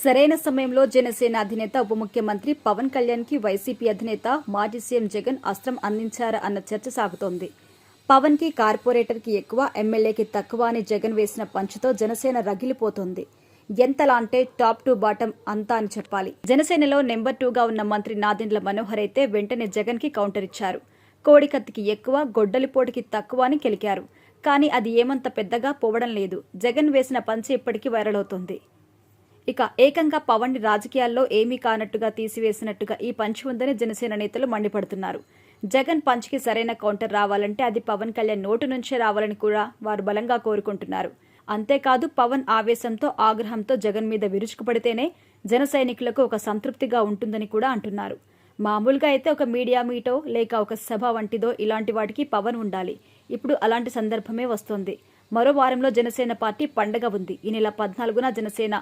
సరైన సమయంలో జనసేన అధినేత ఉప ముఖ్యమంత్రి పవన్ కళ్యాణ్ కి వైసీపీ అధినేత మాజీ సీఎం జగన్ అస్త్రం అందించారా అన్న చర్చ సాగుతోంది. పవన్ కి కార్పొరేటర్ కి ఎక్కువ, ఎమ్మెల్యేకి తక్కువ అని జగన్ వేసిన పంచుతో జనసేన రగిలిపోతోంది. ఎంతలా అంటే టాప్ టు బాటం అంతా అని చెప్పాలి. జనసేనలో నెంబర్ 2గా ఉన్న మంత్రి నాదెండ్ల మనోహర్ అయితే వెంటనే జగన్ కి కౌంటర్ ఇచ్చారు. కోడికత్తికి ఎక్కువ, గొడ్డలిపోటుకి తక్కువ అని కెలికారు. కానీ అది ఏమంత పెద్దగా పోవడం లేదు. జగన్ వేసిన పంచి ఇప్పటికీ వైరల్ అవుతోంది. ఇక ఏకంగా పవన్ ని రాజకీయాల్లో ఏమీ కానట్టుగా తీసివేసినట్టుగా ఈ పంచ్ ఉందని జనసేన నేతలు మండిపడుతున్నారు. జగన్ పంచ్కి సరైన కౌంటర్ రావాలంటే అది పవన్ కళ్యాణ్ నోటు నుంచే రావాలని కూడా వారు బలంగా కోరుకుంటున్నారు. అంతేకాదు పవన్ ఆవేశంతో, ఆగ్రహంతో జగన్ మీద విరుచుకుపడితేనే జన సైనికులకు ఒక సంతృప్తిగా ఉంటుందని కూడా అంటున్నారు. మామూలుగా అయితే ఒక మీడియా మీటో లేక ఒక సభ వంటిదో ఇలాంటి వాటికి పవన్ ఉండాలి. ఇప్పుడు అలాంటి సందర్భమే వస్తోంది. మరో వారంలో జనసేన పార్టీ పండగ ఉంది. ఈ నెల 14న జనసేన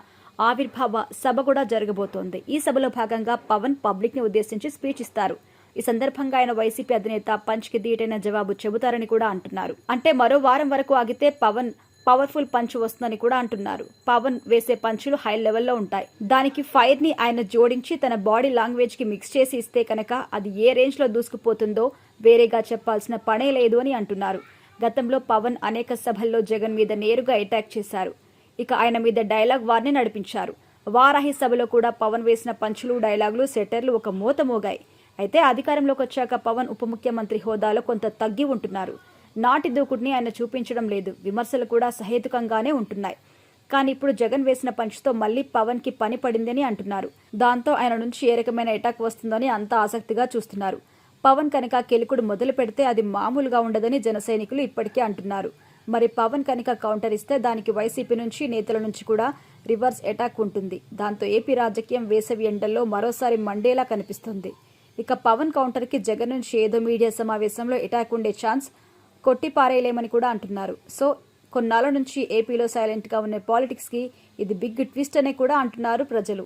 ఆవిర్భావ సభ కూడా జరగబోతోంది. ఈ సభలో భాగంగా పవన్ పబ్లిక్ ని ఉద్దేశించి స్పీచ్ ఇస్తారు. ఈ సందర్భంగా ఆయన వైసీపీ అధినేత పంచ్ కి ధీటైన జవాబు చెబుతారని కూడా అంటున్నారు. అంటే మరో వారం వరకు ఆగితే పవన్ పవర్ఫుల్ పంచ్ వస్తుందని కూడా అంటున్నారు. పవన్ వేసే పంచులు హై లెవెల్లో ఉంటాయి. దానికి ఫైర్ ని ఆయన జోడించి తన బాడీ లాంగ్వేజ్ కి మిక్స్ చేసి ఇస్తే కనుక అది ఏ రేంజ్ లో దూసుకుపోతుందో వేరేగా చెప్పాల్సిన పనే లేదు అని అంటున్నారు. గతంలో పవన్ అనేక సభల్లో జగన్ మీద నేరుగా అటాక్ చేశారు. ఇక ఆయన మీద డైలాగ్ వార్ని నడిపించారు. వారాహి సభలో కూడా పవన్ వేసిన పంచులు, డైలాగులు, సెటర్లు ఒక మూత మోగాయి. అయితే అధికారంలోకి వచ్చాక పవన్ ఉప ముఖ్యమంత్రి హోదాలో కొంత తగ్గి ఉంటున్నారు. నాటి దూకుడిని ఆయన చూపించడం లేదు. విమర్శలు కూడా సహేతుకంగానే ఉంటున్నాయి. కానీ ఇప్పుడు జగన్ వేసిన పంచుతో మళ్లీ పవన్ కి పని పడిందని అంటున్నారు. దాంతో ఆయన నుంచి ఏ రకమైన అటాక్ వస్తుందని అంతా ఆసక్తిగా చూస్తున్నారు. పవన్ కనుక కెలుకుడు మొదలు పెడితే అది మామూలుగా ఉండదని జన సైనికులు ఇప్పటికే అంటున్నారు. మరి పవన్ కనుక కౌంటర్ ఇస్తే దానికి వైసీపీ నుంచి, నేతల నుంచి కూడా రివర్స్ అటాక్ ఉంటుంది. దాంతో ఏపీ రాజకీయం వేసవి ఎండల్లో మరోసారి మండేలా కనిపిస్తుంది. ఇక పవన్ కౌంటర్ కి జగన్ నుంచి ఏదో మీడియా సమావేశంలో అటాక్ ఉండే ఛాన్స్ కొట్టిపారేయలేమని కూడా అంటున్నారు. సో కొన్నాళ్ళ నుంచి ఏపీలో సైలెంట్ గా ఉన్న పాలిటిక్స్ కి ఇది బిగ్ ట్విస్ట్ అని కూడా అంటున్నారు ప్రజలు.